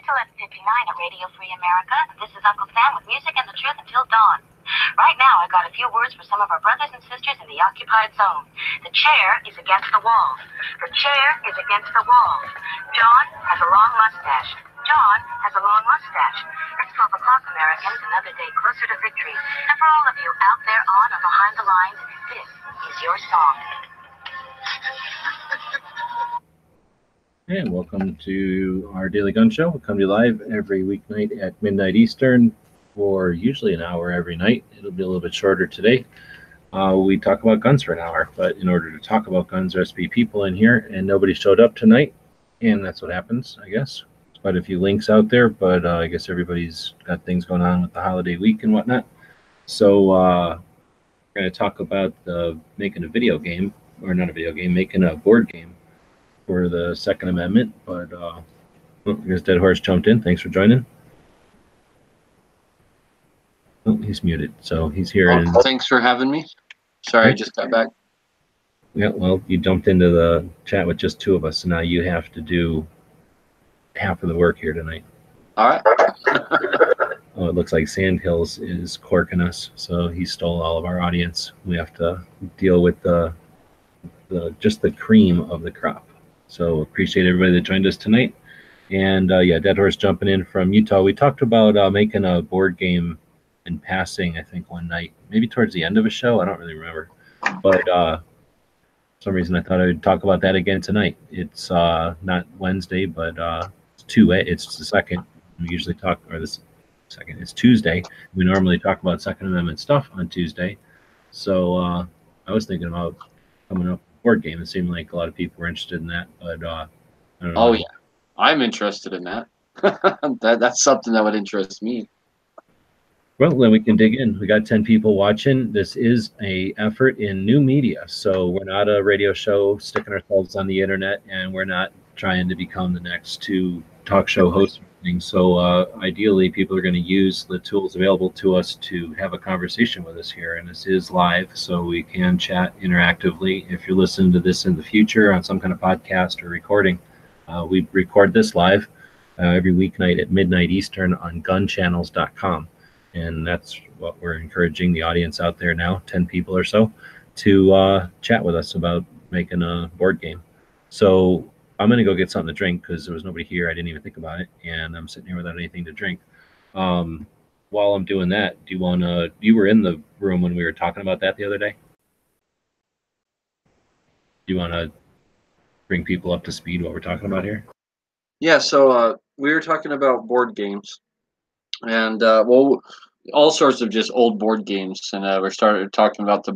Excellent 59 at Radio Free America. This is Uncle Sam with music and the truth until dawn. Right now, I got a few words for some of our brothers and sisters in the occupied zone. The chair is against the wall. The chair is against the wall. John has a long mustache. John has a long mustache. It's 12 o'clock, Americans, another day closer to victory. And for all of you out there on or behind the lines, this is your song. And welcome to our Daily Gun Show. We come to you live every weeknight at midnight Eastern for usually an hour every night. It'll be a little bit shorter today. We talk about guns for an hour, but in order to talk about guns, there has to be people in here, and nobody showed up tonight, and that's what happens, I guess. There's quite a few links out there, but I guess everybody's got things going on with the holiday week and whatnot. So we're going to talk about making a video game, or not a video game, making a board game for the Second Amendment, but I guess Dead Horse jumped in. Thanks for joining. Oh, he's muted, so he's here. Oh, thanks for having me. Sorry, I just got back. Yeah, well, you jumped into the chat with just two of us, so now you have to do half of the work here tonight. All right. Oh, it looks like Sandhills is corking us, so he stole all of our audience. We have to deal with just the cream of the crop. So appreciate everybody that joined us tonight. And yeah, Dead Horse jumping in from Utah. We talked about making a board game in passing, I think, one night, maybe towards the end of a show. I don't really remember. But for some reason I thought I would talk about that again tonight. It's not Wednesday, but it's the second. We usually talk, or this second, it's Tuesday. We normally talk about Second Amendment stuff on Tuesday. So I was thinking about coming up board game. It seemed like a lot of people were interested in that, but I don't know. Oh yeah, I'm interested in that. That's something that would interest me. Well, then we can dig in. We got 10 people watching. This is a effort in new media, so we're not a radio show sticking ourselves on the internet, and we're not trying to become the next two talk show hosts. So ideally, people are going to use the tools available to us to have a conversation with us here. And this is live, so we can chat interactively. If you're listening to this in the future on some kind of podcast or recording, we record this live every weeknight at midnight Eastern on gunchannels.com. And that's what we're encouraging the audience out there now, 10 people or so, to chat with us about making a board game. So I'm going to go get something to drink because there was nobody here. I didn't even think about it. And I'm sitting here without anything to drink. While I'm doing that, you were in the room when we were talking about that the other day? Do you want to bring people up to speed what we're talking about here? Yeah, so we were talking about board games. And, well, all sorts of just old board games. And we started talking about the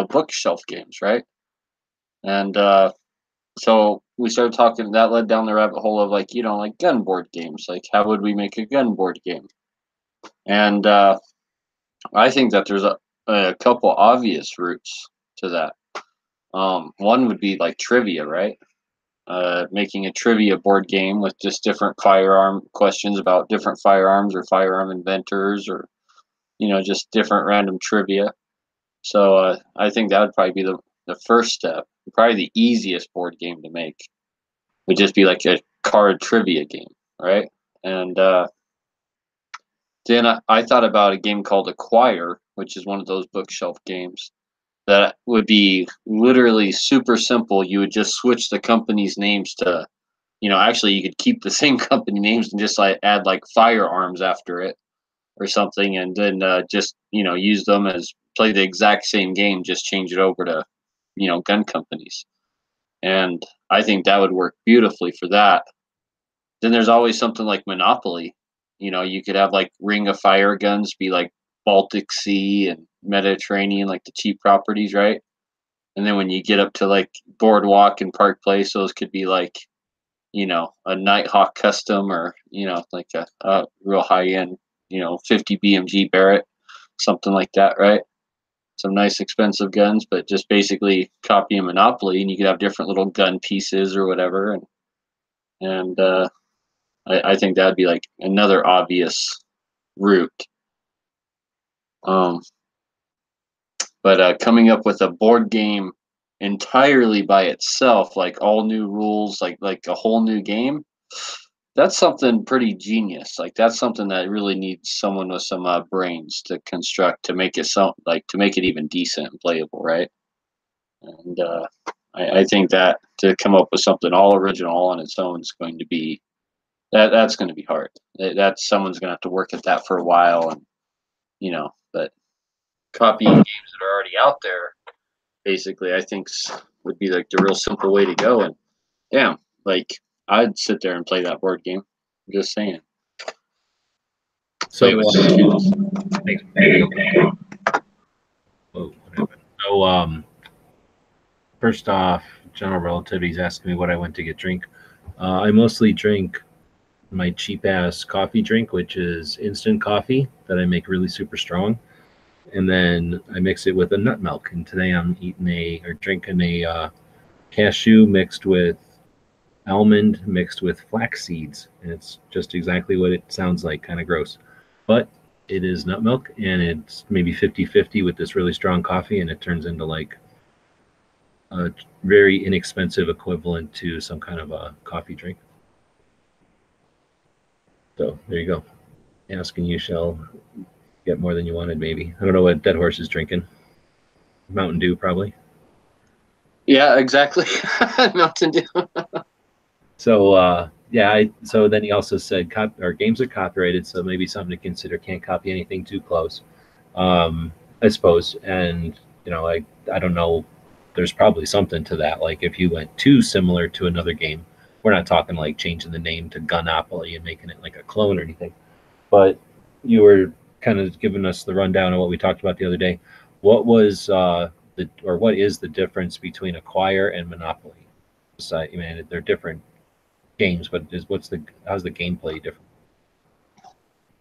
bookshelf games, right? And so we started talking, that led down the rabbit hole of like gun board games. Like, how would we make a gun board game? And I think that there's a couple obvious routes to that. One would be like trivia, right? Making a trivia board game with just different firearm questions about different firearms or firearm inventors, or just different random trivia. So I think that would probably be the first step. Probably the easiest board game to make would just be like a card trivia game, right? And then I thought about a game called Acquire, which is one of those bookshelf games that would be literally super simple. You would just switch the company's names to, actually you could keep the same company names and just like add like firearms after it or something, and then just use them as play the exact same game, just change it over to gun companies. And I think that would work beautifully for that. Then there's always something like Monopoly. You could have like Ring of Fire guns be like Baltic Sea and Mediterranean, like the cheap properties, right? And then when you get up to like Boardwalk and Park Place, those could be like, a Nighthawk custom, or, like a real high end, 50 BMG Barrett, something like that, right? Some nice expensive guns, but just basically copy a Monopoly, and you could have different little gun pieces or whatever. And I think that'd be like another obvious route. But coming up with a board game entirely by itself, like all new rules, like a whole new game, that's something pretty genius. Like that's something that really needs someone with some brains to construct to make it to make it even decent and playable, right? And I think that to come up with something all original all on its own is going to be that's going to be hard. That's someone's going to have to work at that for a while, and but copying games that are already out there, basically, I think would be like the real simple way to go. And damn, like I'd sit there and play that board game. I'm just saying. So, Play with kids. whoa, what happened? So, first off, general relativity's asking me what I went to get drink. I mostly drink my cheap ass coffee drink, which is instant coffee that I make really super strong, and then I mix it with a nut milk. And today I'm drinking a cashew mixed with almond mixed with flax seeds, and it's just exactly what it sounds like. Kind of gross, but it is nut milk, and it's maybe 50-50 with this really strong coffee, and it turns into like a very inexpensive equivalent to some kind of a coffee drink. So there you go. Asking you shall get more than you wanted, maybe. I don't know what Dead Horse is drinking. Mountain Dew, probably. Yeah, exactly. Mountain Dew. So so then he also said our games are copyrighted, so maybe something to consider. Can't copy anything too close, I suppose. And I don't know. There's probably something to that. Like if you went too similar to another game, we're not talking like changing the name to Gunopoly and making it like a clone or anything. But you were kind of giving us the rundown of what we talked about the other day. What was what is the difference between Acquire and Monopoly? They're different games, but how's the gameplay different?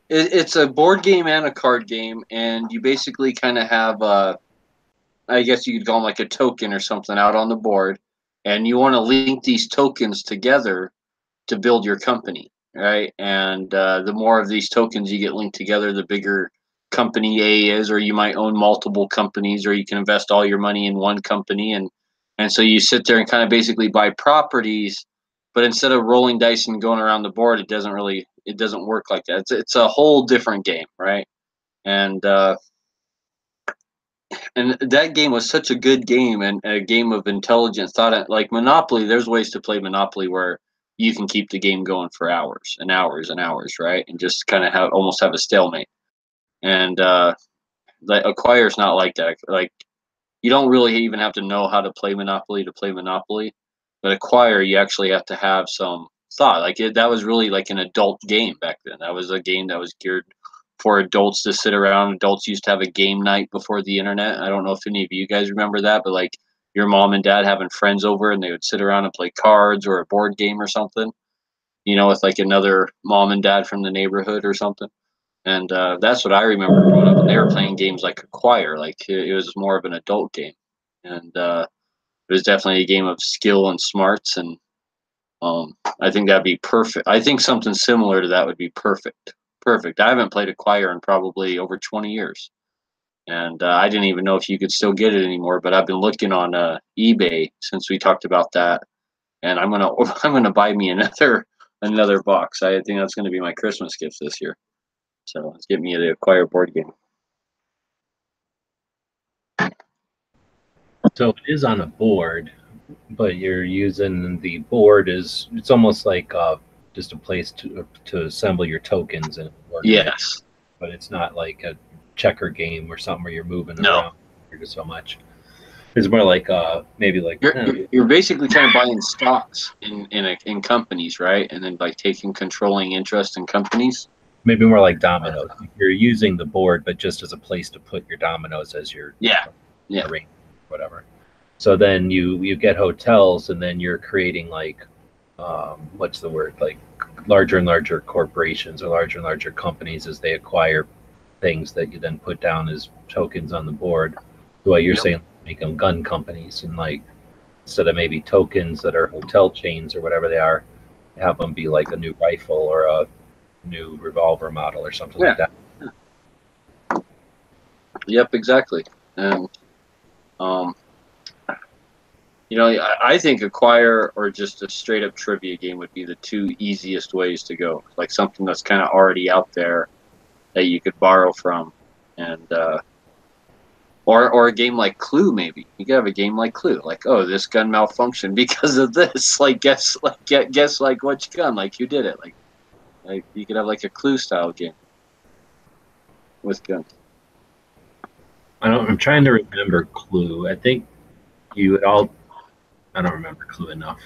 It's a board game and a card game, and you basically kind of have I guess you could call them like a token or something out on the board, and you want to link these tokens together to build your company, right? And the more of these tokens you get linked together, the bigger company A is, or you might own multiple companies, or you can invest all your money in one company, and so you sit there and kind of basically buy properties, but instead of rolling dice and going around the board, it doesn't work like that. It's a whole different game, right? And that game was such a good game and a game of intelligent thought. Like Monopoly, there's ways to play Monopoly where you can keep the game going for hours and hours and hours, right? And just kind of almost have a stalemate. And like Acquire's not like that. Like you don't really even have to know how to play Monopoly to play Monopoly, but Acquire you actually have to have some thought. Like that was really like an adult game back then. That was a game that was geared for adults to sit around. Adults used to have a game night before the internet. I don't know if any of you guys remember that, but like your mom and dad having friends over and they would sit around and play cards or a board game or something, with like another mom and dad from the neighborhood or something. And that's what I remember growing up. And they were playing games like Acquire. Like it was more of an adult game. And it was definitely a game of skill and smarts. And I think that'd be perfect. I think something similar to that would be perfect. Perfect. I haven't played Acquire in probably over 20 years. And I didn't even know if you could still get it anymore, but I've been looking on eBay since we talked about that. And I'm gonna buy me another box. I think that's gonna be my Christmas gift this year. So let's get me the Acquire board game. So it is on a board, but you're using the board it's almost like just a place to assemble your tokens and yes, but it's not like a checker game or something where you're moving around so much. It's more like maybe like you're basically kind of buying stocks in companies, right? And then by taking controlling interest in companies. Maybe more like dominoes. You're using the board, but just as a place to put your dominoes as your whatever. So then you get hotels, and then you're creating like what's the word, like larger and larger corporations or larger and larger companies as they acquire things that you then put down as tokens on the board. The way you're saying, make them gun companies, and like instead of maybe tokens that are hotel chains or whatever they are, have them be like a new rifle or a new revolver model or something like that. Yep, exactly. And You know, I think Acquire or just a straight up trivia game would be the two easiest ways to go. Like something that's kind of already out there that you could borrow from, and or a game like Clue. Maybe you could have a game like Clue, like, oh, this gun malfunctioned because of this. Like guess like which gun, like who did it. Like you could have like a Clue style game with guns. I'm trying to remember Clue. I think you would all. I don't remember Clue enough.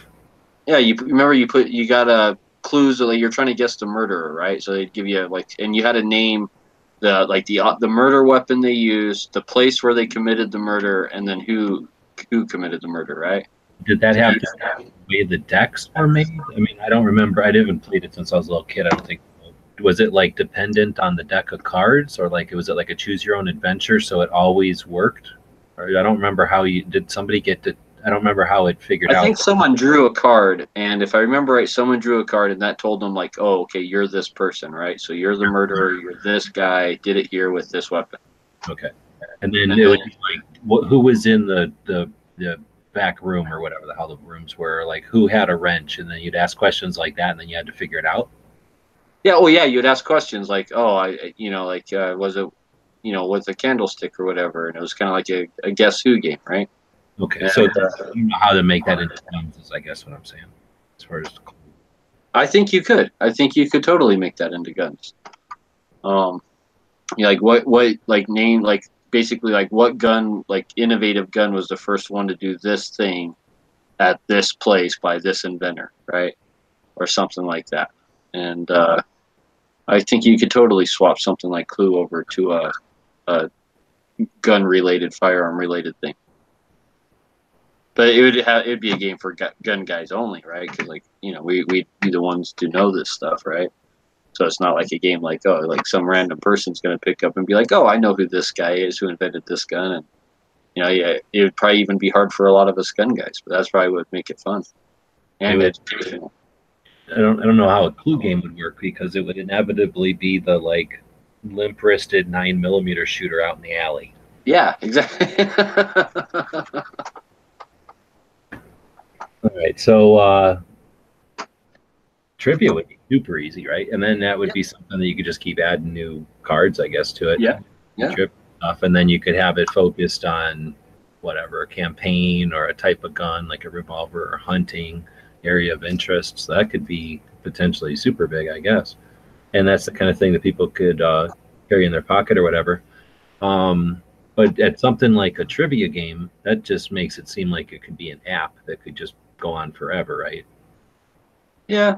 Yeah, you remember you got clues, like you're trying to guess the murderer, right? So they'd give you like, and you had to name the murder weapon they used, the place where they committed the murder, and then who committed the murder, right? Did that have to do with the way the decks were made? I mean, I don't remember. I haven't played it since I was a little kid. I don't think. Was it like dependent on the deck of cards, or like was it like a choose your own adventure, so it always worked? Or I don't remember how you did. Somebody get to. I don't remember how it figured out. I think someone drew a card, and if I remember right, someone drew a card, and that told them like, oh, okay, you're this person, right? So you're the murderer. You're this guy. Did it here with this weapon. Okay, and then it would be like who was in the back room or whatever the hell the rooms were, like who had a wrench, and then you'd ask questions like that, and then you had to figure it out. Yeah, well, yeah, you'd ask questions like, oh, was it, with a candlestick or whatever, and it was kind of like a guess who game, right? Okay, so you know how to make that into guns is, I guess, what I'm saying. As far as I think you could. I think you could totally make that into guns. Like what like name, like basically like what gun, like innovative gun was the first one to do this thing at this place by this inventor, right? Or something like that. And I think you could totally swap something like Clue over to a gun-related, firearm-related thing. But it'd be a game for gun guys only, right? Because we'd be the ones to know this stuff, right? So it's not like a game like, oh, like some random person's going to pick up and be like, oh, I know who this guy is who invented this gun, and yeah, it would probably even be hard for a lot of us gun guys, but that's probably what would make it fun and educational. I don't know how a Clue game would work, because it would inevitably be the like limp-wristed 9mm shooter out in the alley. Yeah, exactly. All right, so trivia would be super easy, right? And then that would be something that you could just keep adding new cards, I guess, to it. Yeah. Stuff, and then you could have it focused on whatever, a campaign or a type of gun, like a revolver, or hunting, area of interest. So that could be potentially super big, I guess. And that's the kind of thing that people could carry in their pocket or whatever. But at something like a trivia game, that just makes it seem like it could be an app that could just go on forever, right? Yeah.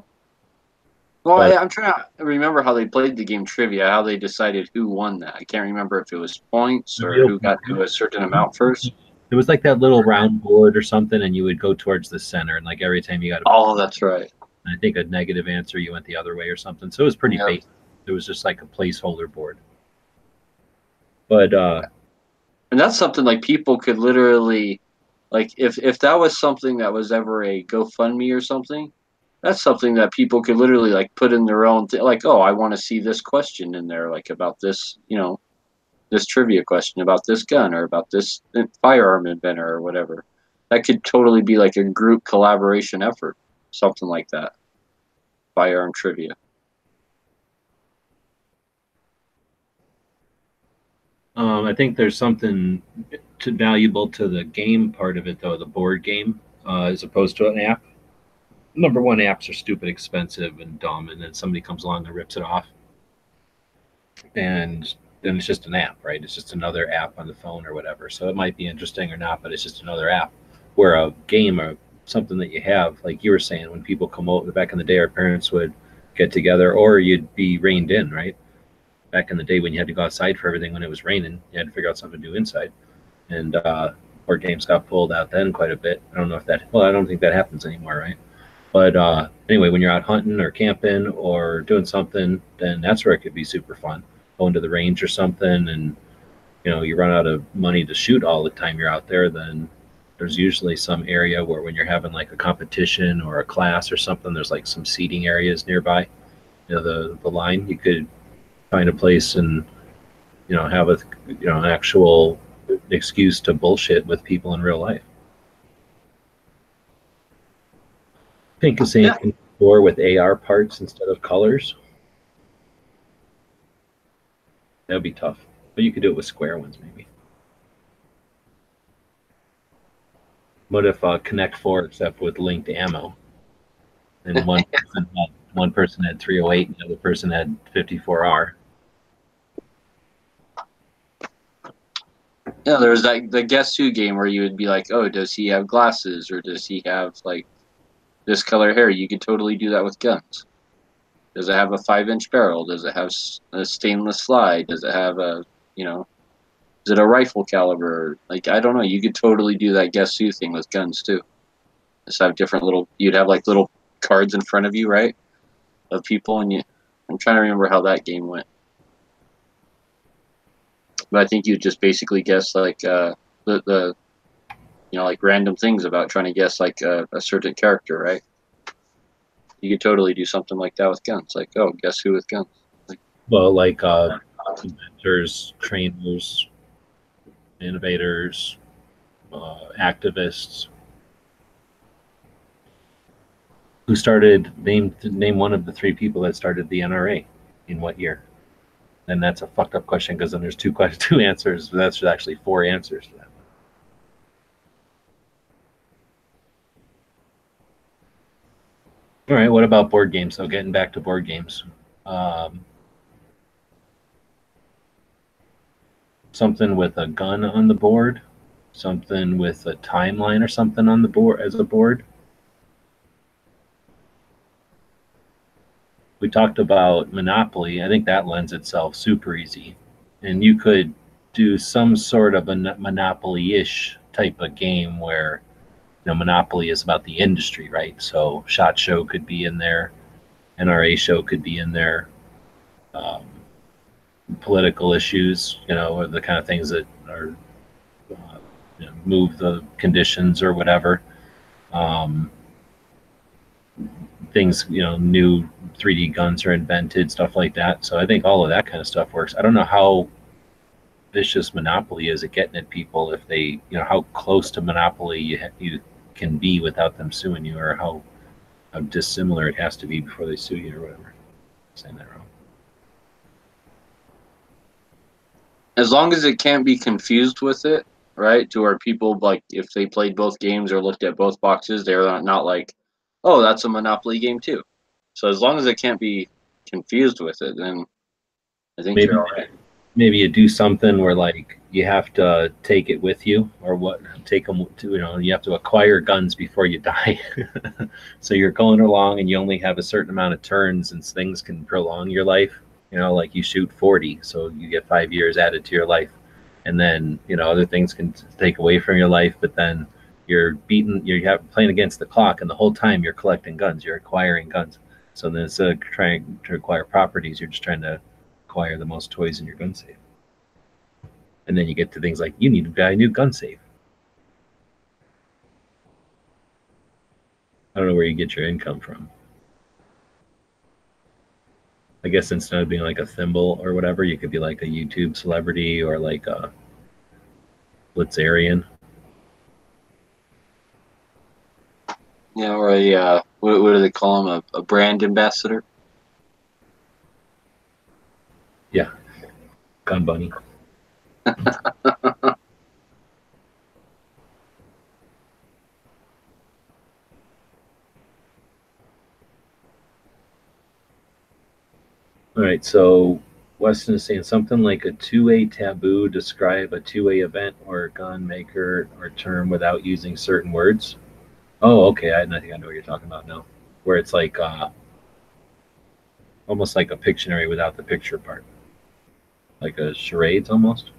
Well, I'm trying to remember how they played the game Trivia, how they decided who won that. I can't remember if it was points or who got to a certain amount first. It was like that little round board or something, and you would go towards the center, and like every time you got oh, that's right. I think a negative answer, you went the other way or something. So it was pretty basic. It was just like a placeholder board. But and that's something like people could literally, like if that was something that was ever a GoFundMe or something, that's something that people could literally like put in their own like, oh, I want to see this question in there, like about this, this trivia question about this gun or about this firearm inventor or whatever. That could totally be like a group collaboration effort, something like that. Firearm trivia. I think there's something valuable to the game part of it, though, the board game, as opposed to an app. Number one, apps are stupid expensive and dumb, and then somebody comes along and rips it off. And then it's just an app, right? It's just another app on the phone or whatever. So it might be interesting or not, but it's just another app. Where a game or something that you have, like you were saying, when people come over, back in the day, our parents would get together, or you'd be reined in, right? Back in the day when you had to go outside for everything when it was raining, you had to figure out something to do inside. And board games got pulled out then quite a bit. I don't know if that, well, I don't think that happens anymore, right? But anyway, when you're out hunting or camping or doing something, then that's where it could be super fun. Going to the range or something, and you run out of money to shoot all the time you're out there, then there's usually some area where when you're having like a competition or a class or something, there's like some seating areas nearby. The line, you could find a place and have an actual excuse to bullshit with people in real life. Pink is saying Yeah. or with AR parts instead of colors. That would be tough, but you could do it with square ones maybe. What if Connect 4 except with linked ammo? And one person had 308 and the other person had 54R. Yeah, there was the Guess Who game where you would be like, oh, does he have glasses or does he have like this color hair? You could totally do that with guns. Does it have a 5-inch barrel? Does it have a stainless slide? Does it have a, is it a rifle caliber? Like, I don't know. You could totally do that Guess Who thing with guns too. Just have different you'd have like little cards in front of you, right? Of people, and I'm trying to remember how that game went. But I think you just basically guess like the like random things about trying to guess like a certain character, right? You could totally do something like that with guns. Like, oh, guess who with guns? Well, like inventors, trainers, innovators, activists. Who started? Name one of the 3 people that started the NRA. In what year? And that's a fucked up question because then there's two answers. That's actually 4 answers to that. All right. What about board games? So getting back to board games. Something with a gun on the board, something with a timeline or something on the board as a board. We talked about Monopoly. I think that lends itself super easy. And you could do some sort of a Monopoly-ish type of game where, Monopoly is about the industry, right? So SHOT Show could be in there, NRA Show could be in there. Political issues, are the kind of things that are move the conditions or whatever. Things, new 3D guns are invented, stuff like that. So I think all of that kind of stuff works. I don't know how vicious Monopoly is at getting at people if they, how close to Monopoly you can be without them suing you, or how dissimilar it has to be before they sue you or whatever. I'm saying that wrong. As long as it can't be confused with it, right? To where people, like, if they played both games or looked at both boxes, they're not like, oh, that's a Monopoly game too. So as long as it can't be confused with it, then I think you're all right. Maybe you do something where like you have to take it with you, or take them to, you have to acquire guns before you die. So you're going along and you only have a certain amount of turns, and things can prolong your life. Like you shoot 40, so you get 5 years added to your life, and then other things can take away from your life. But then you're playing against the clock, and the whole time you're collecting guns, you're acquiring guns. So then instead of trying to acquire properties, you're just trying to acquire the most toys in your gun safe. And then you get to things like you need to buy a new gun safe. I don't know where you get your income from. I guess instead of being like a thimble or whatever, you could be like a YouTube celebrity or like a Blitzarian. Yeah, or a what do they call them? A brand ambassador. Yeah, Gun Bunny. All right, so Weston is saying something like a two-way taboo, describe a two-way event or gun maker or term without using certain words. Oh, okay. I think I know what you're talking about now. Where it's like almost like a Pictionary without the picture part. Like a charades almost.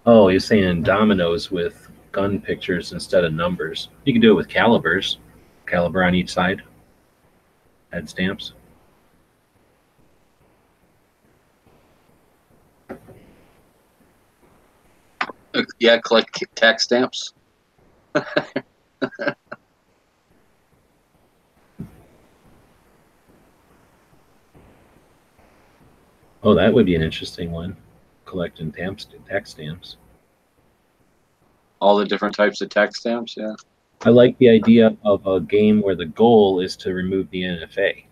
Oh, you're saying dominoes with gun pictures instead of numbers. You can do it with calibers. Caliber on each side. Head stamps. Yeah, collect tax stamps. Oh, that would be an interesting one. Collecting tax stamps. all the different types of tax stamps. Yeah. I like the idea of a game where the goal is to remove the NFA,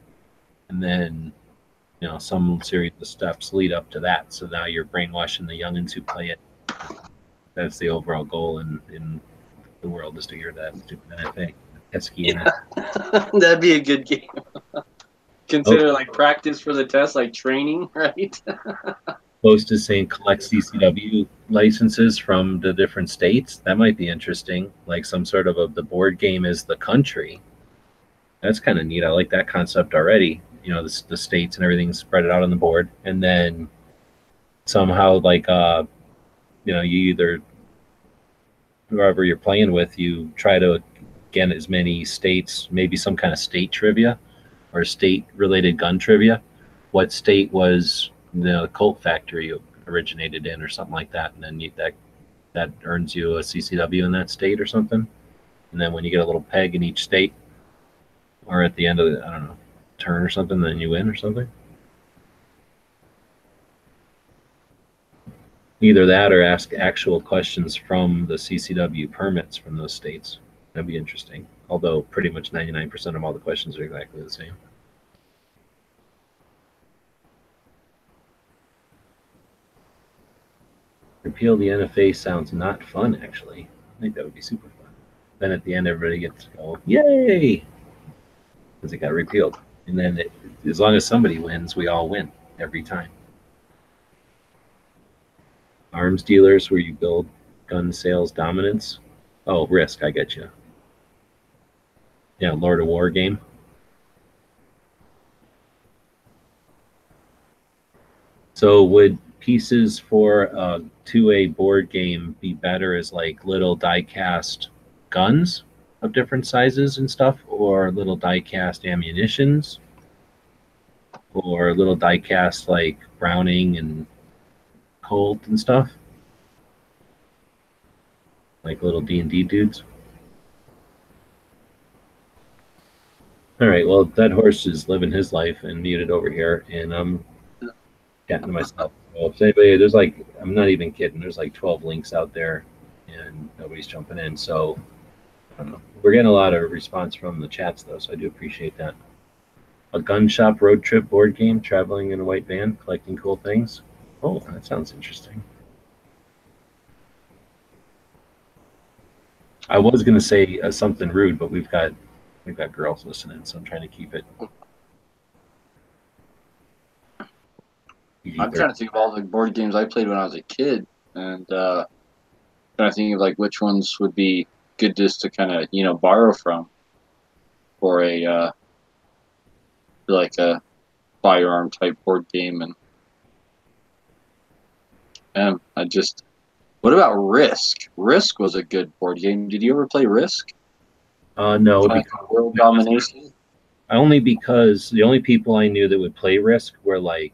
and then some series of steps lead up to that. So now you're brainwashing the youngins who play it. That's the overall goal in the world, is to get that stupid NFA. That'd be a good game. Consider like practice for the test, like training, right? Post is saying collect CCW licenses from the different states. That might be interesting. Like some sort of the board game is the country. That's kind of neat. I like that concept already. The states and everything spread it out on the board, and then somehow like you either whoever you're playing with, you try to get as many states, maybe some kind of state trivia or state related gun trivia. What state was the Colt factory originated in, or something like that, and then that earns you a CCW in that state or something. And then when you get a little peg in each state, or at the end of the, I don't know, turn or something, then you win or something. Either that or ask actual questions from the CCW permits from those states. That'd be interesting. Although pretty much 99% of all the questions are exactly the same. Repeal the NFA sounds not fun, actually. I think that would be super fun. Then at the end, everybody gets to go, yay! Because it got repealed. And then as long as somebody wins, we all win every time. Arms dealers where you build gun sales dominance. Oh, Risk, I get you. Yeah, Lord of War game. So would pieces for a 2A board game be better as like little die-cast guns of different sizes and stuff, or little die-cast ammunitions, or little die-cast like Browning and Colt and stuff, like little D&D dudes? All right, well, that horse is living his life and muted over here, and I'm chatting to myself. So if anybody, there's like, I'm not even kidding, there's like 12 links out there, and nobody's jumping in. So I don't know. We're getting a lot of response from the chats, though, so I do appreciate that. A gun shop road trip board game, traveling in a white van, collecting cool things. Oh, that sounds interesting. I was going to say something rude, but we've got girls listening, so I'm trying to keep it. I'm trying to think of all the board games I played when I was a kid, and trying to think of like which ones would be good just to kind of borrow from for a like a firearm type board game. And what about Risk? Risk was a good board game. Did you ever play Risk? No, World Domination. Only because the only people I knew that would play Risk were like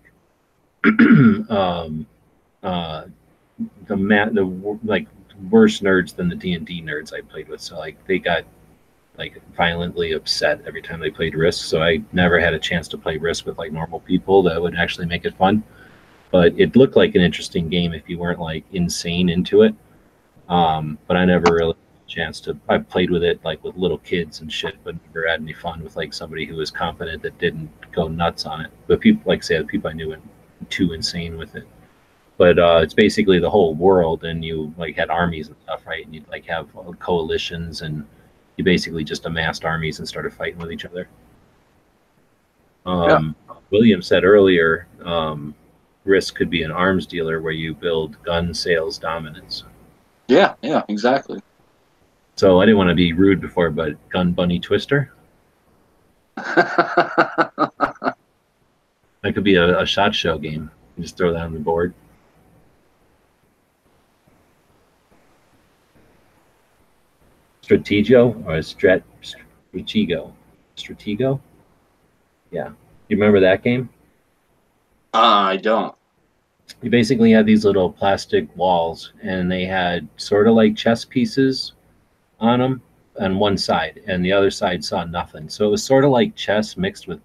the like worse nerds than the D&D nerds I played with. So like they got like violently upset every time they played Risk. So I never had a chance to play Risk with like normal people that would actually make it fun. But it looked like an interesting game if you weren't like insane into it. But I never really had a chance to. I played with it like with little kids and shit, but never had any fun with like somebody who was competent that didn't go nuts on it. But people, like say, the people I knew went too insane with it. But it's basically the whole world, and you like had armies and stuff, right? And you'd like have coalitions, and you basically just amassed armies and started fighting with each other. William said earlier, Risk could be an arms dealer where you build gun sales dominance. Yeah, exactly. So I didn't want to be rude before, but Gun Bunny Twister? That could be a SHOT Show game. You just throw that on the board. Stratego or Stratego? Yeah. You remember that game? I don't. You basically had these little plastic walls, and they had sort of like chess pieces on them on one side, and the other side saw nothing. So it was sort of like chess mixed with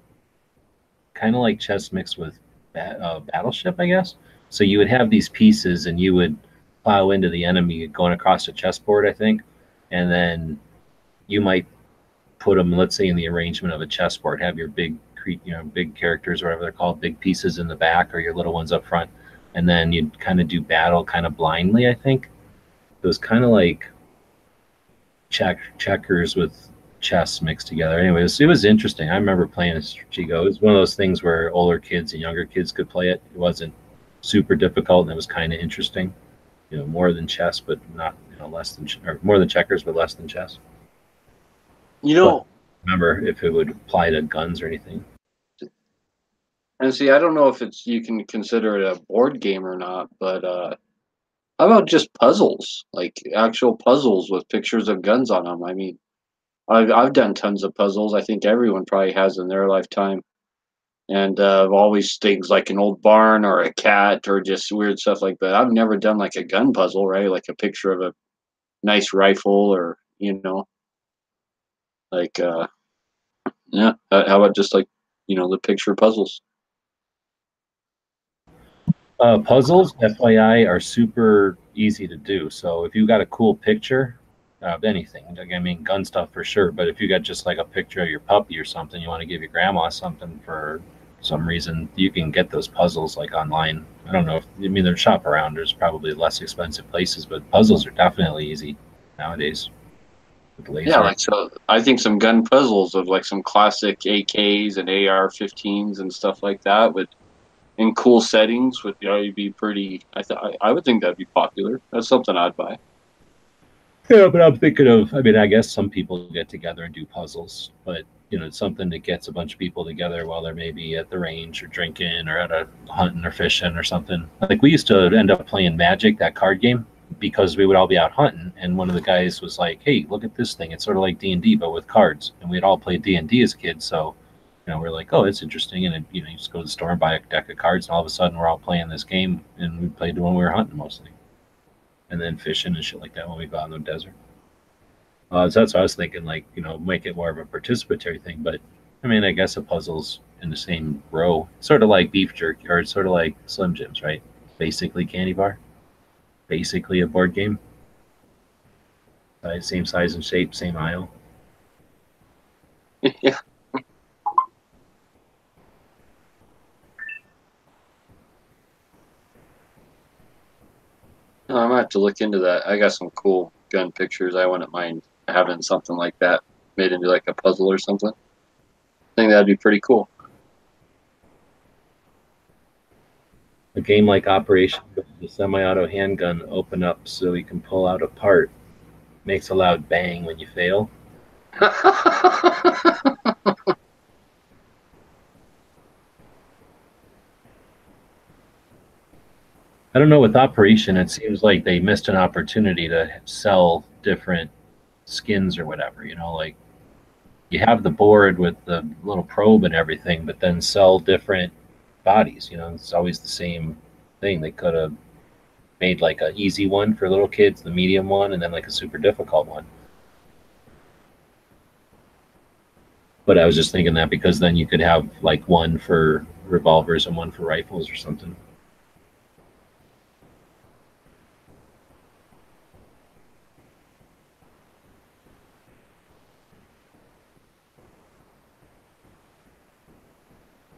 Battleship, I guess. So you would have these pieces, and you would plow into the enemy going across the chessboard, I think, and then you might put them, let's say, in the arrangement of a chessboard, have your big, big characters, or whatever they're called, big pieces in the back, or your little ones up front, and then you'd kind of do battle kind of blindly. I think it was kind of like checkers with chess mixed together. Anyways, it was interesting. I remember playing as Chigo. It was one of those things where older kids and younger kids could play it. It wasn't super difficult, and it was kind of interesting. More than chess, but not less than, or more than checkers, but less than chess. But remember if it would apply to guns or anything. And see, I don't know if you can consider it a board game or not, but how about just puzzles, like actual puzzles with pictures of guns on them? I mean, I've done tons of puzzles. I think everyone probably has in their lifetime, and always things like an old barn or a cat or just weird stuff like that. I've never done like a gun puzzle, right? Like a picture of a nice rifle, or like yeah. How about just like the picture puzzles? Puzzles, FYI, are super easy to do. So if you got a cool picture of anything, I mean, gun stuff for sure, but if you got just like a picture of your puppy or something, you want to give your grandma something for some reason, you can get those puzzles like online. I don't know they're shop around. There's probably less expensive places, but puzzles are definitely easy nowadays. Yeah, like so. I think some gun puzzles of like some classic AKs and AR-15s and stuff like that in cool settings would be pretty. I would think that'd be popular. That's something I'd buy. Yeah, but I'm thinking of. I mean, I guess some people get together and do puzzles, but it's something that gets a bunch of people together while they're maybe at the range or drinking or at a hunting or fishing or something. Like we used to end up playing Magic, that card game, because we would all be out hunting, and one of the guys was like, "Hey, look at this thing. It's sort of like D&D but with cards." And we'd all played D&D as kids, so we're like, "Oh, it's interesting." And you just go to the store and buy a deck of cards, and all of a sudden we're all playing this game, and we played when we were hunting mostly, and then fishing and shit like that when we go out in the desert. So that's what I was thinking, like make it more of a participatory thing. But I mean, I guess a puzzle's in the same row, sort of like beef jerky, or sort of like Slim Jims, right? Basically candy bar. Basically a board game. Same size and shape, same aisle. Yeah. I might have to look into that. I got some cool gun pictures. I wouldn't mind having something like that made into like a puzzle or something. I think that'd be pretty cool. A game like Operation with the semi-auto handgun open up so you can pull out a part. Makes a loud bang when you fail. I don't know, with Operation, it seems like they missed an opportunity to sell different skins or whatever. Like you have the board with the little probe and everything, but then sell different bodies. It's always the same thing. They could have made like an easy one for little kids, the medium one, and then like a super difficult one. But I was just thinking that because then you could have like one for revolvers and one for rifles or something.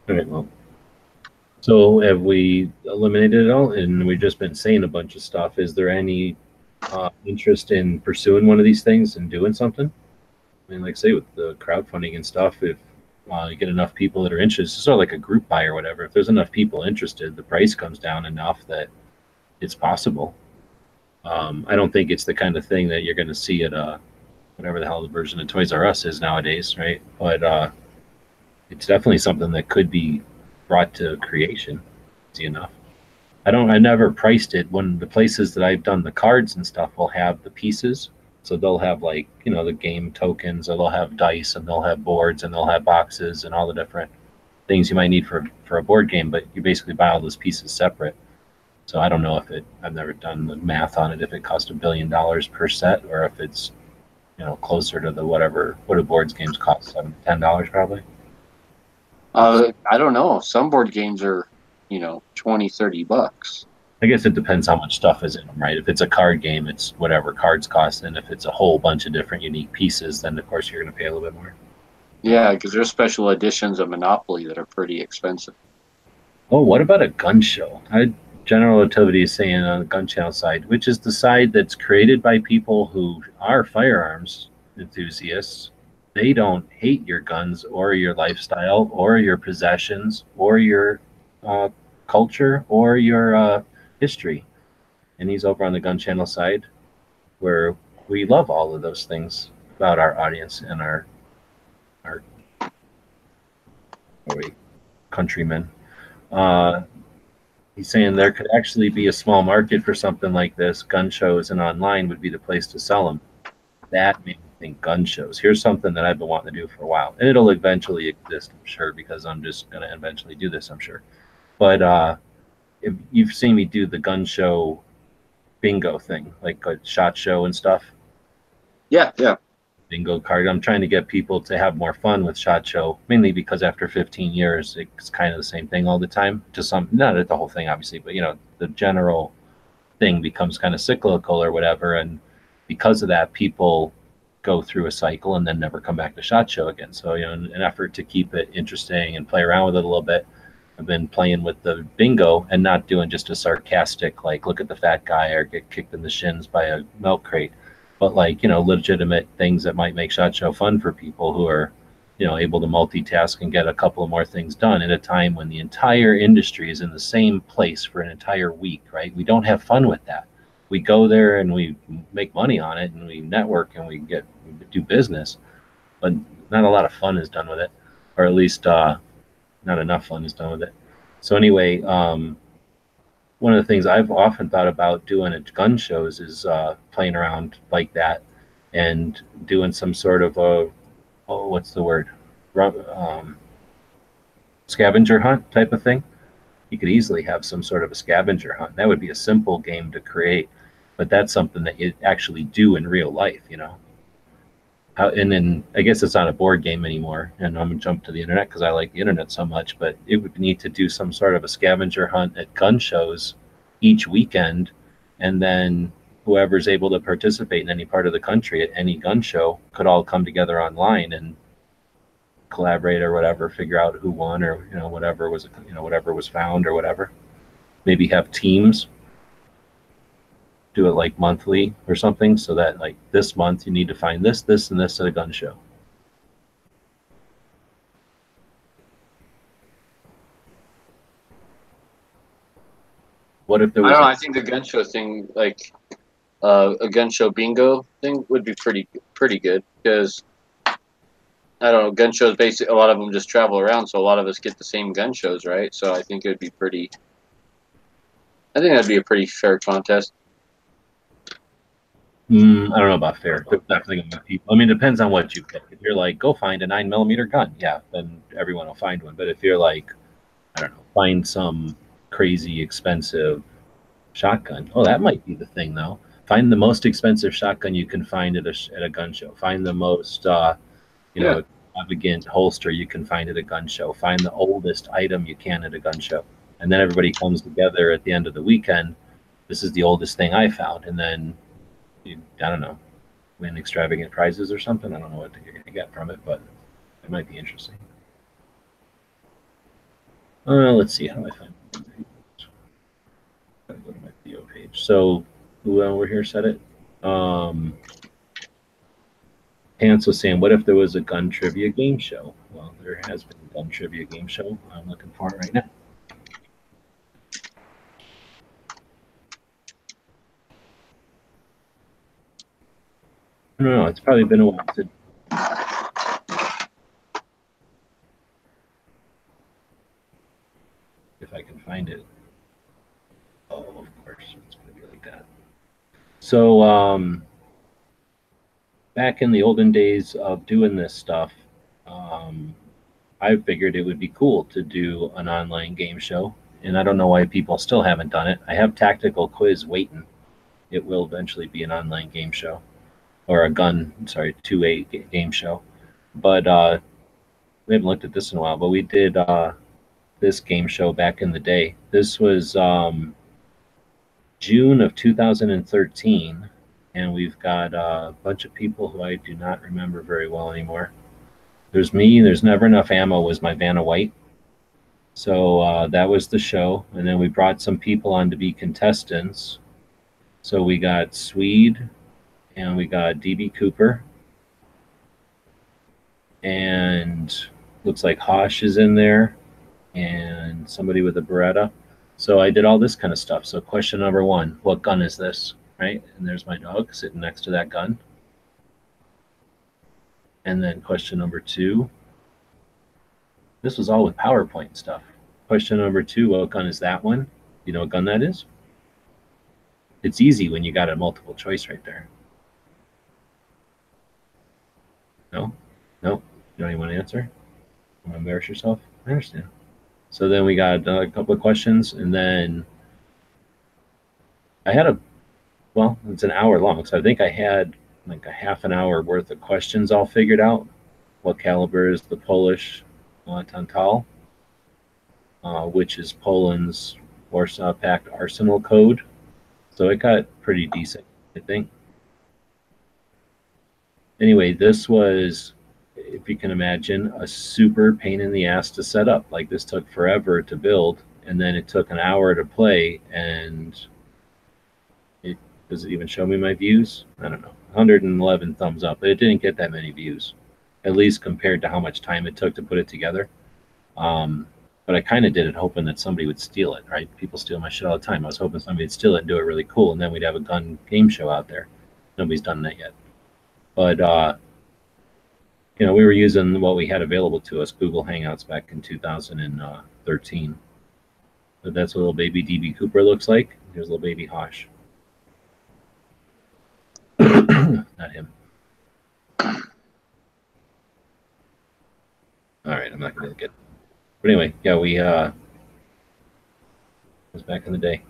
All right, well, so have we eliminated it all? And we've just been saying a bunch of stuff. Is there any interest in pursuing one of these things and doing something? I mean, like say with the crowdfunding and stuff, if you get enough people that are interested, it's sort of like a group buy or whatever. If there's enough people interested, the price comes down enough that it's possible. I don't think it's the kind of thing that you're going to see at whatever the hell the version of Toys R Us is nowadays, right? But it's definitely something that could be brought to creation easy enough. I never priced it. When the places that I've done the cards and stuff will have the pieces, so they'll have like the game tokens, or they'll have dice, and they'll have boards, and they'll have boxes, and all the different things you might need for a board game. But you basically buy all those pieces separate. So I don't know if I've never done the math on it, if it cost $1 billion per set, or if it's closer to the what do boards games cost, $7-10 probably. I don't know. Some board games are, $20-30. I guess it depends how much stuff is in them, right? If it's a card game, it's whatever cards cost, and if it's a whole bunch of different unique pieces, then of course you're going to pay a little bit more. Yeah, because there's special editions of Monopoly that are pretty expensive. Oh, what about a gun show? General Relativity is saying on the gun channel side, which is the side that's created by people who are firearms enthusiasts. They don't hate your guns or your lifestyle or your possessions or your uh, culture or your history. And he's over on the gun channel side where we love all of those things about our audience and our countrymen. Uh, he's saying there could actually be a small market for something like this. Gun shows and online would be the place to sell them. That made me think gun shows. Here's something that I've been wanting to do for a while, and it'll eventually exist, I'm sure, because I'm just going to eventually do this, I'm sure. But if you've seen me do the gun show bingo thing, like a shot show and stuff. Yeah, yeah. Bingo card. I'm trying to get people to have more fun with SHOT Show, mainly because after 15 years, it's kind of the same thing all the time. To some, not the whole thing, obviously, but the general thing becomes kind of cyclical or whatever, and because of that, people go through a cycle and then never come back to SHOT Show again. So, in an effort to keep it interesting and play around with it a little bit, I've been playing with the bingo and not doing just a sarcastic, like, look at the fat guy or get kicked in the shins by a milk crate, but like, legitimate things that might make SHOT Show fun for people who are, able to multitask and get a couple of more things done at a time when the entire industry is in the same place for an entire week, right? We don't have fun with that. We go there and we make money on it and we network and we do business, but not a lot of fun is done with it, or at least not enough fun is done with it. So anyway, one of the things I've often thought about doing at gun shows is playing around like that and doing some sort of what's the word? Scavenger hunt type of thing. You could easily have some sort of a scavenger hunt. That would be a simple game to create, but that's something that you actually do in real life, and then I guess it's not a board game anymore, and I'm gonna jump to the internet because I like the internet so much, but it would need to do some sort of a scavenger hunt at gun shows each weekend, and then whoever's able to participate in any part of the country at any gun show could all come together online and collaborate or whatever, figure out who won or whatever was found or whatever. Maybe have teams, do it like monthly or something, so that like this month you need to find this, this, and this at a gun show. What if there was? I don't know. I think the gun show thing, like a gun show bingo thing, would be pretty good because I don't know. Gun shows basically a lot of them just travel around, so a lot of us get the same gun shows, right? So I think it would be pretty. I think that'd be a pretty fair contest. I don't know about fair. There's definitely gonna be people. I mean, it depends on what you pick. If you're like, go find a 9mm gun, yeah, then everyone will find one. But if you're like, I don't know, find some crazy expensive shotgun. Oh, that might be the thing though. Find the most expensive shotgun you can find at a gun show. Find the most extravagant holster you can find at a gun show. Find the oldest item you can at a gun show, and then everybody comes together at the end of the weekend. This is the oldest thing I found, and then I don't know, win extravagant prizes or something. I don't know what you're going to get from it, but it might be interesting. Let's see how I find it. Gotta go to my video page. So who over here said it? Pants was saying, what if there was a gun trivia game show? Well, there has been a gun trivia game show. I'm looking for it right now. I don't know. It's probably been a while. If I can find it. Oh, of course. It's going to be like that. So, back in the olden days of doing this stuff, I figured it would be cool to do an online game show. And I don't know why people still haven't done it. I have Tactical Quiz waiting. It will eventually be an online game show. Or a 2A game show. But we haven't looked at this in a while, but we did this game show back in the day. This was June of 2013, and we've got a bunch of people who I do not remember very well anymore. There's me. There's Never Enough Ammo was my Vanna White. So that was the show, and then we brought some people on to be contestants. So we got Swede, and we got DB Cooper, and looks like Hosh is in there, and somebody with a Beretta. So I did all this kind of stuff. So question number 1, what gun is this, right? And there's my dog sitting next to that gun. And then question number 2, this was all with PowerPoint stuff. Question number 2, what gun is that one? You know what gun that is? It's easy when you got a multiple choice right there. No? No? You don't even want to answer? You want to embarrass yourself? I understand. So then we got a couple of questions, and then I had well, it's an hour long, so I think I had like a half an hour worth of questions all figured out. What caliber is the Polish Tantal, which is Poland's Warsaw Pact arsenal code. So it got pretty decent, I think. Anyway, this was, if you can imagine, a super pain in the ass to set up. Like, this took forever to build, and then it took an hour to play, and does it even show me my views? I don't know. 111 thumbs up, but it didn't get that many views, at least compared to how much time it took to put it together. But I kind of did it hoping that somebody would steal it, right? People steal my shit all the time. I was hoping somebody would steal it and do it really cool, and then we'd have a gun game show out there. Nobody's done that yet. But, you know, we were using what we had available to us, Google Hangouts, back in 2013. But that's what little baby DB Cooper looks like. Here's little baby Hosh. Not him. All right, I'm not going to get... But anyway, yeah, we it was back in the day.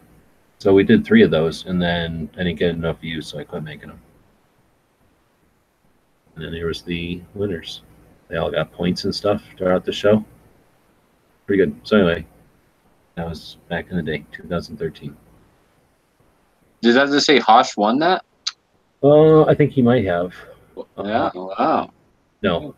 So we did 3 of those, and then I didn't get enough views, so I quit making them. And then there was the winners. They all got points and stuff throughout the show. Pretty good. So anyway, that was back in the day, 2013. Did that just say Hosh won that? I think he might have. Yeah. Wow. No.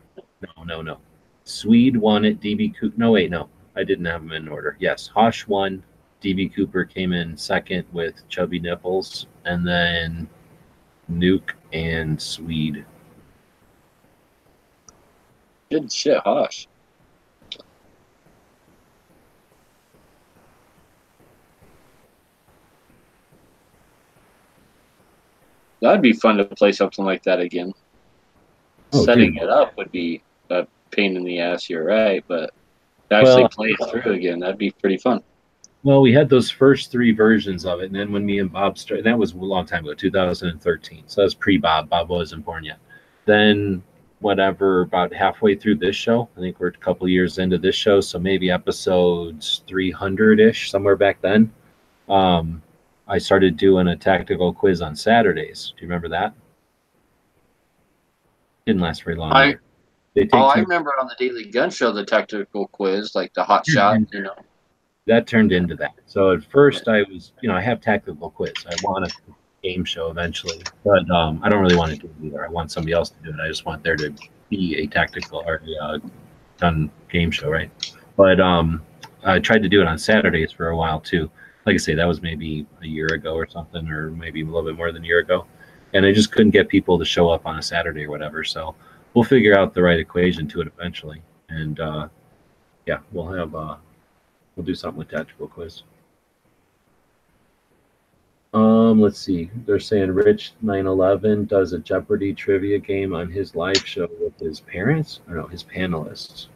Swede won it. DB Cooper. No, wait, no. I didn't have them in order. Yes, Hosh won. DB Cooper came in second with Chubby Nipples, and then Nuke and Swede. Good shit, Hosh. That'd be fun to play something like that again. Oh, Setting dude. it up would be a pain in the ass, you're right, but to actually play it through again, that'd be pretty fun. Well, we had those first 3 versions of it, and then when me and Bob started, that was a long time ago, 2013. So that was pre-Bob. Bob wasn't born yet. Then, whatever, about halfway through this show, I think we're a couple years into this show, so maybe episodes 300-ish, somewhere back then, I started doing a tactical quiz on Saturdays. Do you remember that? Didn't last very long. I remember on the Daily Gun Show, the tactical quiz, like the hot shot, you know. That turned into that. So at first I was, you know, I have tactical quiz. I want a game show eventually, but I don't really want to do it either. I want somebody else to do it. I just want there to be a tactical or gun game show, right? But I tried to do it on Saturdays for a while too. Like I say, that was maybe a year ago or something, or maybe a little bit more than a year ago. And I just couldn't get people to show up on a Saturday or whatever. So we'll figure out the right equation to it eventually. And yeah, we'll do something with tactical quiz. Let's see. They're saying Rich 911 does a Jeopardy trivia game on his live show with his parents, or no, his panelists.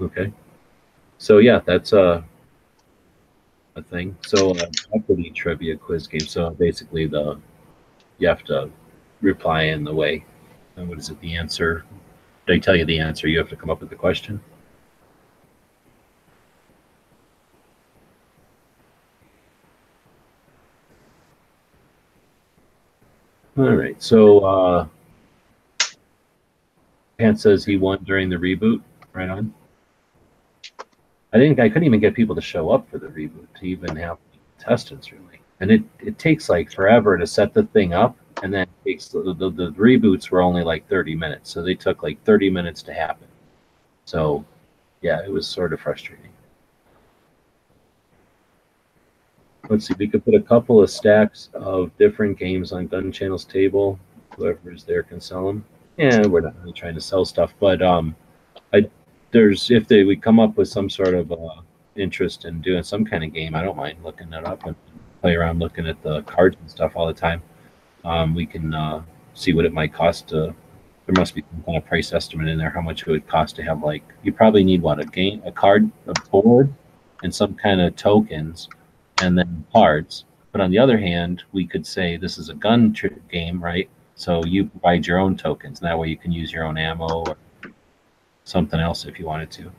Okay. So yeah, that's a thing. So Jeopardy trivia quiz game. So basically, you have to reply in the way. And what is it? The answer. They tell you the answer. You have to come up with the question. All right, so Pant says he won during the reboot. Right on. I couldn't even get people to show up for the reboot to even have contestants, really. and it takes like forever to set the thing up, and then it takes the reboots were only like 30 minutes, so they took like 30 minutes to happen. So yeah, it was sort of frustrating. Let's see, we could put a couple of stacks of different games on Gun Channel's table. Whoever's there can sell them. Yeah, we're not really trying to sell stuff, but if we come up with some sort of interest in doing some kind of game, I don't mind looking that up and play around looking at the cards and stuff all the time. We can see what it might cost to. There must be some kind of price estimate in there, how much it would cost to have, like, you probably need what, a card, a board, and some kind of tokens, and then cards. But on the other hand, we could say this is a gun game, right? So you provide your own tokens, and that way you can use your own ammo or something else if you wanted to.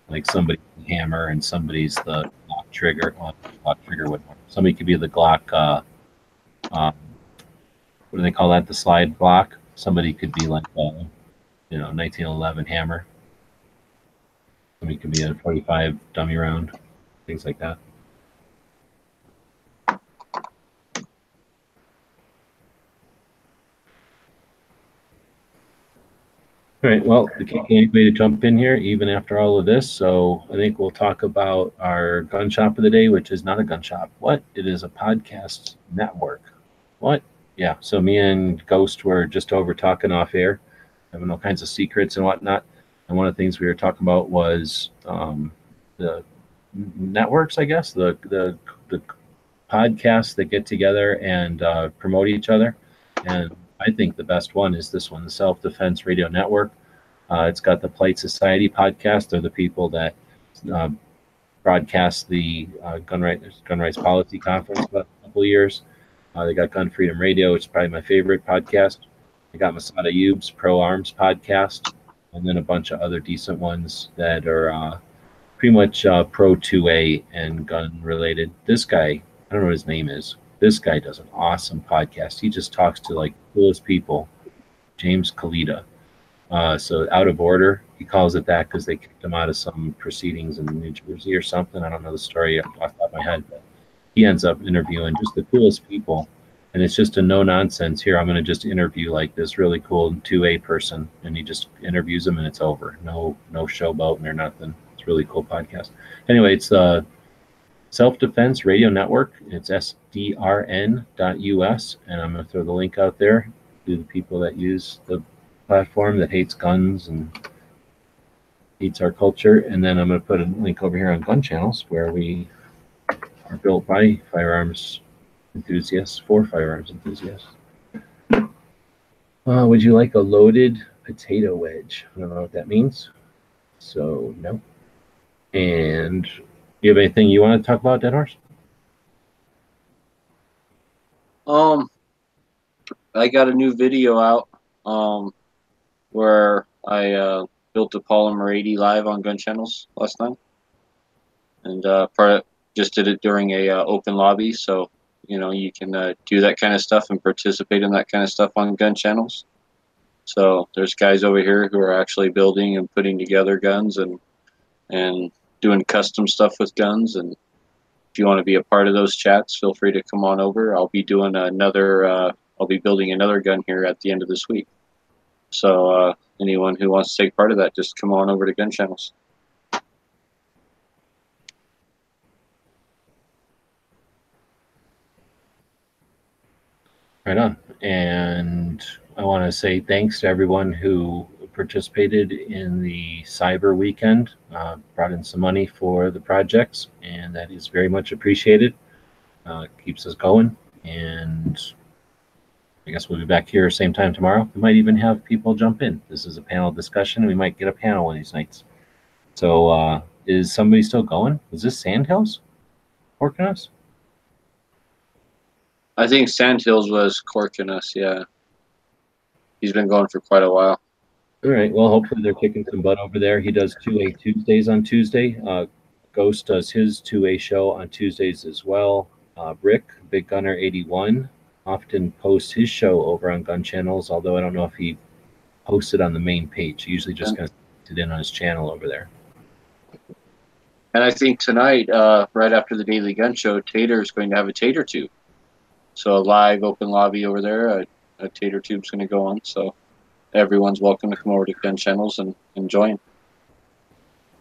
Like somebody's hammer and somebody's the Glock trigger. Well, Glock trigger would work. Somebody could be the Glock. What do they call that? The slide block. Somebody could be like, 1911 hammer. Somebody could be a 45 dummy round. Things like that. All right, well, we can't get anybody to jump in here even after all of this, so I think we'll talk about our gun shop of the day, which is not a gun shop. What? It is a podcast network. What? Yeah, so me and Ghost were just over talking off air, having all kinds of secrets and whatnot, and one of the things we were talking about was the networks, I guess, the podcasts that get together and promote each other, and I think the best one is this one, the Self Defense Radio Network. It's got the Polite Society podcast. They're the people that broadcast the gun rights policy conference about a couple of years. They got Gun Freedom Radio, which is probably my favorite podcast. They got Masada Yube's Pro Arms podcast, and then a bunch of other decent ones that are pretty much pro 2A and gun related. This guy, I don't know what his name is. This guy does an awesome podcast. He just talks to like the coolest people. James Kalita. So Out of Order, he calls it that because they kicked him out of some proceedings in New Jersey or something. I don't know the story off the top of my head, but he ends up interviewing just the coolest people. And it's just a no nonsense. Here, I'm going to just interview like this really cool 2A person, and he just interviews them and it's over. No showboating or nothing. It's a really cool podcast. Anyway, it's Self-Defense Radio Network. It's sdrn.us, and I'm going to throw the link out there to the people that use the platform that hates guns and hates our culture. And then I'm going to put a link over here on Gun Channels, where we are built by firearms enthusiasts for firearms enthusiasts. Would you like a loaded potato wedge? I don't know what that means. So, no. And you have anything you want to talk about, Dead Horse? I got a new video out where I built a Polymer 80 live on Gun Channels last night, and just did it during a open lobby, so you can do that kind of stuff and participate in that kind of stuff on Gun Channels. So there's guys over here who are actually building and putting together guns and doing custom stuff with guns, and if you want to be a part of those chats, feel free to come on over. I'll be doing I'll be building another gun here at the end of this week. So anyone who wants to take part of that, just come on over to Gun Channels. Right on. And I want to say thanks to everyone who participated in the cyber weekend, brought in some money for the projects, and that is very much appreciated. Keeps us going, and I guess we'll be back here same time tomorrow. We might even have people jump in. This is a panel discussion. We might get a panel one of these nights. So is somebody still going? Is this Sandhills working us? I think Sandhills was corking us, yeah. He's been going for quite a while. All right. Well, hopefully they're kicking some butt over there. He does 2A Tuesdays on Tuesday. Ghost does his 2A show on Tuesdays as well. Rick, Big Gunner 81, often posts his show over on Gun Channels, although I don't know if he posts it on the main page. He usually just kind of puts it in on his channel over there. And I think tonight, right after the Daily Gun Show, Tater is going to have a Tater Tube. So a live open lobby over there, a Tater Tube's going to go on. So everyone's welcome to come over to Gun Channels and join.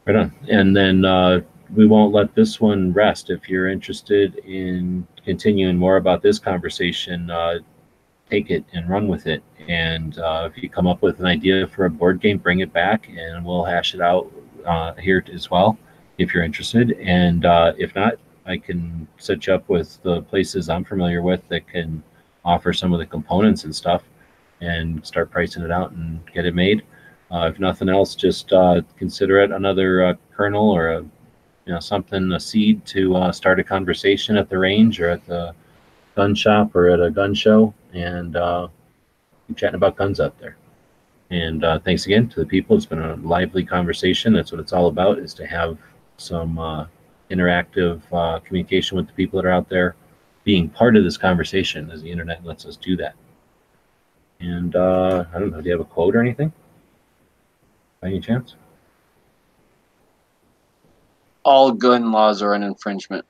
Right on. And then we won't let this one rest. If you're interested in continuing more about this conversation, take it and run with it. And if you come up with an idea for a board game, bring it back and we'll hash it out here as well if you're interested. And if not, I can set you up with the places I'm familiar with that can offer some of the components and stuff and start pricing it out and get it made. If nothing else, just consider it another kernel or a seed to start a conversation at the range or at the gun shop or at a gun show, and keep chatting about guns out there. And thanks again to the people. It's been a lively conversation. That's what it's all about, is to have some interactive communication with the people that are out there, being part of this conversation, as the internet lets us do that. And I don't know, do you have a quote or anything by any chance? All gun laws are an infringement.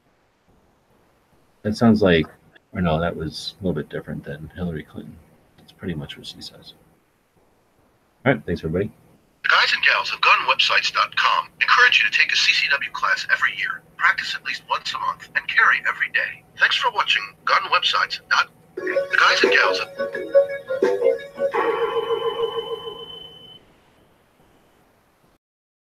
That sounds like, or no, that was a little bit different than Hillary Clinton. That's pretty much what she says. All right, thanks everybody. The guys and gals of gunwebsites.com encourage you to take a CCW class every year, practice at least once a month, and carry every day. Thanks for watching Gunwebsites. The guys and gals of